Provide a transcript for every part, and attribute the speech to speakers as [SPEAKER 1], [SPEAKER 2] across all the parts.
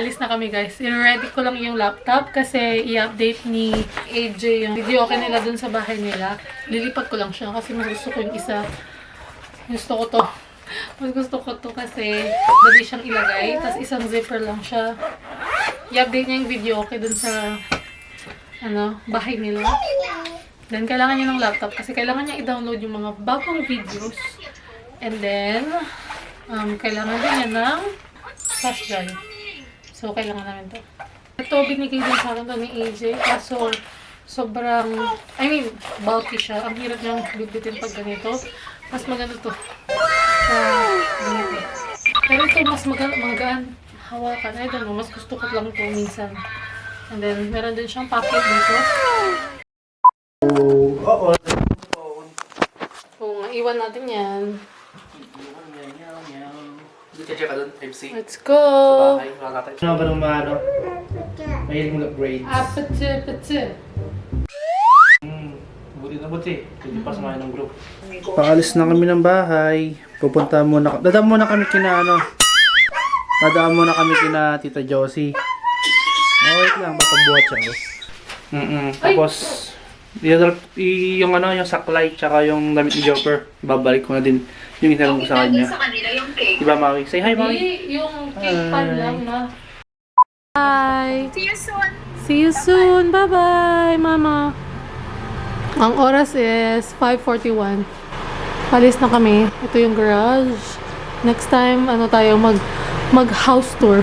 [SPEAKER 1] Alis na kami guys. I-ready ko lang yung laptop kasi i-update ni AJ yung video okay nila dun sa bahay nila. Lilipat ko lang siya kasi mas gusto ko yung isa. Gusto ko to. Mas gusto ko to kasi dali siyang ilagay. Tapos isang zipper lang siya. I-update niya yung video okay dun sa bahay nila. Then kailangan niya ng laptop kasi kailangan niya i-download yung mga bagong videos. And then kailangan din niya ng flash drive. So, kailangan namin to. Ito, binigay din sa akin to ni AJ. Kaso, sobrang, bulky siya. Ang hirap niyang bitbitin pag ganito. Mas maganda to. Ganito. Pero ito, mas magaan hawakan. I don't know, mas gusto ko lang to minsan. And then, meron din siyang pocket dito. Oo, iwan natin yan.
[SPEAKER 2] Check ka dun, 5C.
[SPEAKER 1] Let's go!
[SPEAKER 2] Sa bahay, wala natin. Ano ba nung mahilig mo grades?
[SPEAKER 1] Apete.
[SPEAKER 2] Buti. Hindi pa samahin ng group.
[SPEAKER 3] Paalis na kami ng bahay. Dadaan muna kami kina Tita Josie. Wait lang, papabuhat siya. Tapos, yung saklay, tsaka yung damit ni Joker, babalik ko na din yung inalong ko sa kanya. Diba, Maui? Say hi, Maui!
[SPEAKER 1] Yung cake pan lang, ma. Bye! See you soon! Bye-bye, Mama! Ang oras is 5:41. Palis na kami. Ito yung garage. Next time, tayo mag-house tour.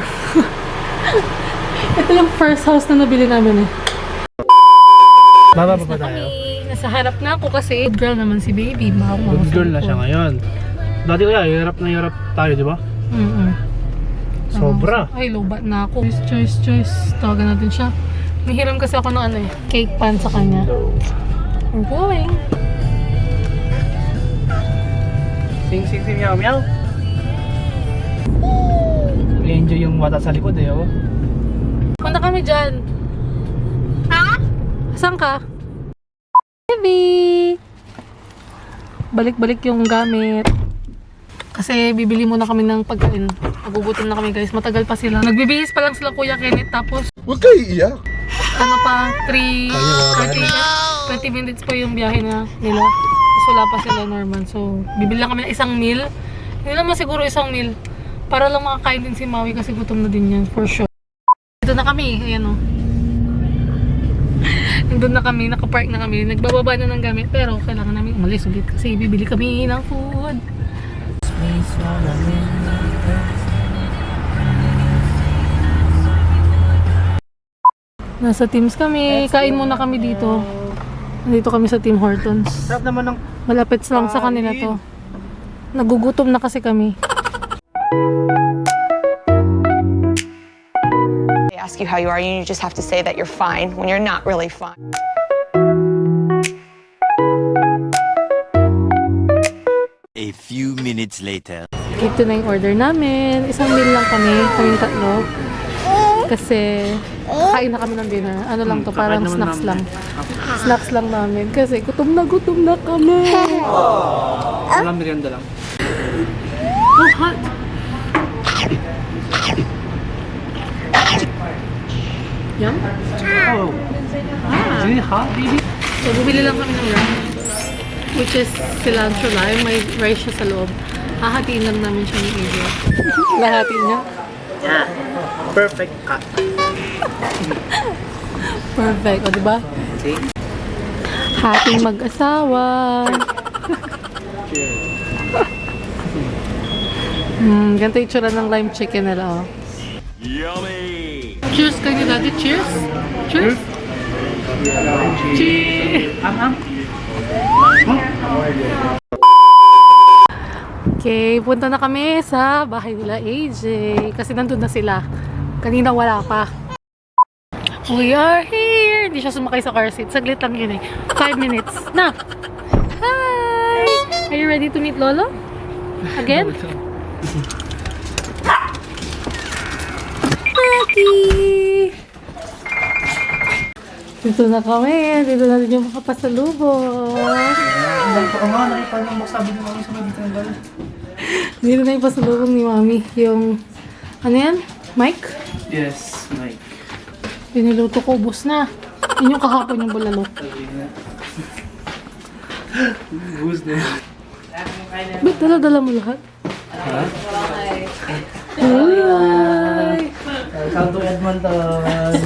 [SPEAKER 1] Ito yung first house na nabili namin eh.
[SPEAKER 3] Bababa tayo.
[SPEAKER 1] Nasa harap na ako kasi good girl naman si baby.
[SPEAKER 3] Good girl na siya ngayon. Dati kaya, hirap na hirap tayo, di ba? Sobra.
[SPEAKER 1] Ay, lobat na ako. Choice. Tawagan natin siya. Mahiram kasi ako ng cake pan sa kanya. We're going.
[SPEAKER 3] Sing, meow, meow. I-enjoy yung bata sa likod eh, oh.
[SPEAKER 1] Punta kami dyan. Ha? Saan ka? Baby! Balik-balik yung gamit. Kasi bibili muna kami ng pagkain. Nagugutom na kami guys. Matagal pa sila. Nagbibihis pa lang sila Kuya Kenneth. Tapos,
[SPEAKER 4] Huwag kayo iiyak.
[SPEAKER 1] 20 minutes pa yung biyahe nila. Tapos wala pa sila Norman. So, bibili lang kami ng isang meal. Hindi naman siguro isang meal. Para lang makakain din si Maui kasi gutom na din yan. For sure. Dito na kami. Ayan o. Nandun na kami. Nakapark na kami. Nagbababa na ng gamit. Pero kailangan namin umalis ulit. Kasi bibili kami ng food. Nasa Teams kami. Kain muna kami dito. Nandito kami sa Tim Hortons.
[SPEAKER 3] Sarap naman ng...
[SPEAKER 1] Malapit lang sa kanila to. Nagugutom na kasi kami.
[SPEAKER 5] They ask you how you are, and you just have to say that you're fine when you're not really fine.
[SPEAKER 6] A few minutes later.
[SPEAKER 1] Ito na yung order namin. Isang meal lang kaming tatlo. Kasi kain na kami ng dinner. Ano lang to, parang snacks lang. Snacks lang namin. Kasi gutom na kami.
[SPEAKER 3] Walang merienda lang.
[SPEAKER 1] Oh, hot! Yum?
[SPEAKER 3] Oh. Is it hot, baby?
[SPEAKER 1] So, bumili lang kami ng wrap. Which is cilantro lime. May rice siya sa loob. Hahatiin lang namin siya ng Asia. Lahati niya.
[SPEAKER 3] Yeah. Perfect cut.
[SPEAKER 1] Perfect. O, diba?
[SPEAKER 3] See?
[SPEAKER 1] Hating mag-asawa. Ganito yung tsura ng lime chicken nila, oh.
[SPEAKER 6] Yummy!
[SPEAKER 1] Cheers kayo dati. Cheers! Cheers! Cheers! Okay, punta na kami sa bahay nila AJ. Kasi nandun na sila. Kanina wala pa. We are here! Hindi siya sumakay sa car seat. Saglit lang yun eh. 5 minutes. Na! Hi! Are you ready to meet Lolo? Again? Rocky! Dito na kami. Dito natin yung makapasalubong.
[SPEAKER 3] Oo nga, nakita nung magsabi ni Mami sa dito ng gala.
[SPEAKER 1] Dito na yung pasalubong ni Mami. Yung, ano yan? Mike?
[SPEAKER 3] Yes, Mike.
[SPEAKER 1] Piniluto ko, ubos na. Yun yung kahapon yung bulalo.
[SPEAKER 3] Who's there?
[SPEAKER 1] Ba't dala-dala mo lahat?
[SPEAKER 3] Ha?
[SPEAKER 1] Ay!
[SPEAKER 2] Welcome to Edmonton.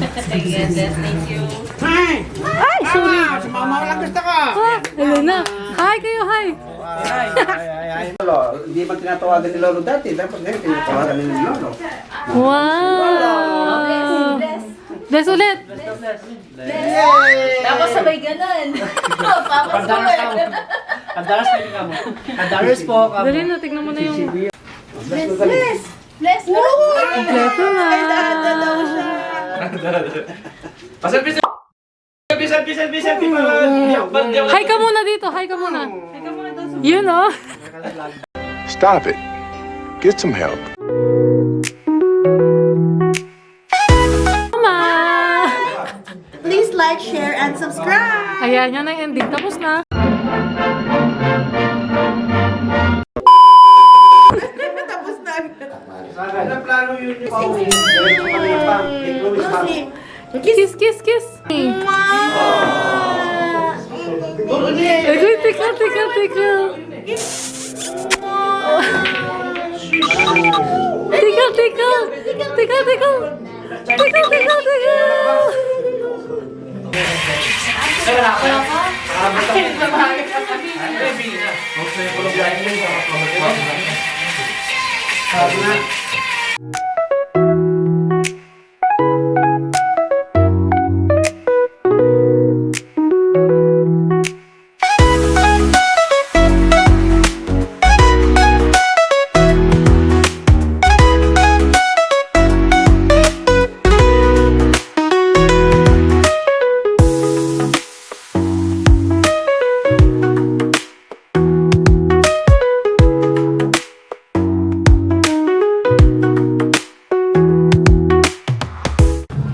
[SPEAKER 1] Ay, sorry.
[SPEAKER 2] Mama, walang gusto ka.
[SPEAKER 1] Ah, hello na. Hi kayo, hi.
[SPEAKER 4] Lolo, hindi man tinatawagan ni Lolo dati, dapat ngayon tinatawagan ni Lolo.
[SPEAKER 1] Wow! Bless ulit.
[SPEAKER 7] Tapos sabay ganun. Papas mo
[SPEAKER 2] Kadalas na ka mo. Kadalas po ka mo.
[SPEAKER 1] Dali na, tignan mo na yung
[SPEAKER 7] Bless mo.
[SPEAKER 1] kompleto na. Hi ka muna dito, hi ka muna. Yun oh.
[SPEAKER 8] Stop it. Get some help.
[SPEAKER 1] Mama!
[SPEAKER 7] Please like, share, and subscribe.
[SPEAKER 1] Ayan, yan ang ending. Tapos na.
[SPEAKER 4] Anong plano yun yung pauwi? Gawin mo kami yung pang.
[SPEAKER 1] Kiss, kiss, kiss. Ay, tika, tika, tika. Tika, tika. Tika, tika. Tika, tika, tika.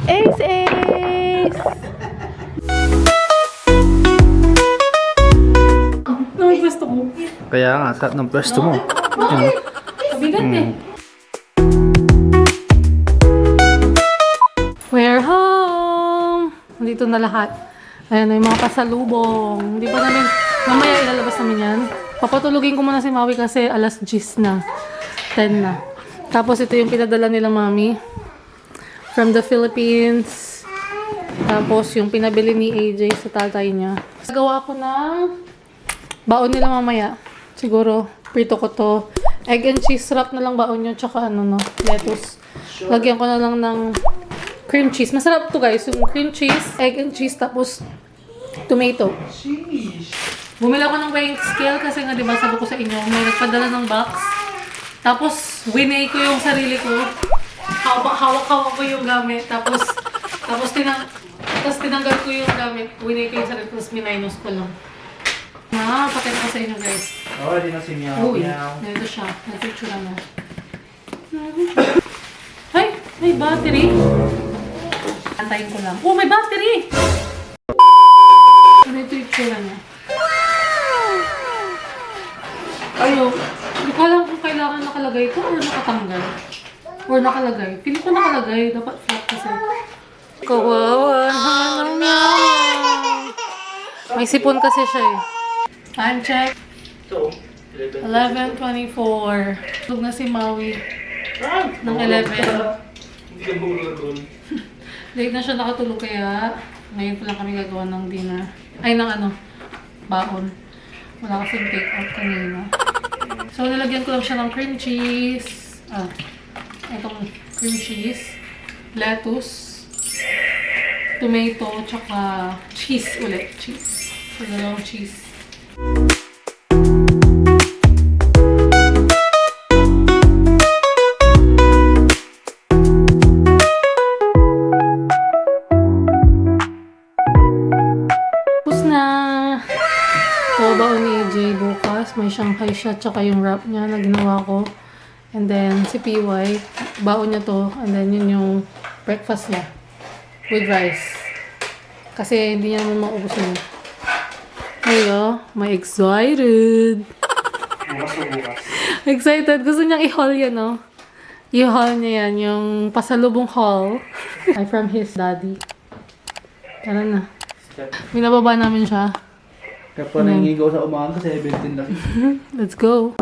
[SPEAKER 1] Ace, ace! Ano yung gusto ko?
[SPEAKER 3] Kaya nga, ng pwesto mo. Yun.
[SPEAKER 1] Kabigat eh. We're home! Nandito na lahat. Ayan na yung mga pasalubong. Hindi pa namin, mamaya ilalabas namin yan. Papatulugin ko muna si Maui kasi alas 10 na. 10 na. Tapos ito yung pinadala nilang mami. From the Philippines. Tapos yung pinabili ni AJ sa tatay niya. Gawa ko ng baon nila mamaya. Siguro, prito ko to. Egg and cheese wrap na lang baon nyo. Tsaka ano no, lettuce. Lagyan ko na lang ng cream cheese. Masarap to guys. Yung cream cheese, egg and cheese, tapos tomato. Bumili ako ng weighing scale kasi nga diba sabi ko sa inyo, may nagpadala ng box. Tapos, winay ko yung sarili ko. Hawak-hawak ko yung gamit. Tapos tinanggal ko yung gamit. Winay ko yung sarili ko. Tapos minus ko lang. Pakita ko sa inyo guys.
[SPEAKER 2] Oo, di na si Meow.
[SPEAKER 1] Uy, ganito siya. Nag-picture na. Ay, may battery. Antayin ko lang. Oh, may battery! Ganito yung picture niya. Ayo, hindi ko alam kung kailangan nakalagay ito or nakatanggal. Or nakalagay. Pili ko nakalagay. Dapat flat kasi. Kawawa. May sipon kasi siya eh. Time check. 11:24. Tulog na si Maui. Ng 11. Late na siya nakatulog kaya ngayon pa lang kami gagawa ng dinner. Ay, ng ano, baon. Wala kasing take out kanina. So, nilagyan ko lang siya ng cream cheese. Itong cream cheese. Lettuce. Tomato. Tsaka cheese ulit. Cheese. So, dalawang cheese. Tapos na. So, baon ni AJ bukas. May Shanghai siya, tsaka yung wrap niya na ginawa ko. And then, si PY, baon niya to. And then, yun yung breakfast niya. With rice. Kasi, hindi niya naman maubos yun. Ayo, may excited. Excited. Gusto niyang i-haul yan, no? I-haul niya yan, yung pasalubong haul. Ay, from his daddy. Tara na. Binababa namin siya.
[SPEAKER 3] Kapag nangingigaw sa umaga, 17 lang.
[SPEAKER 1] Let's go.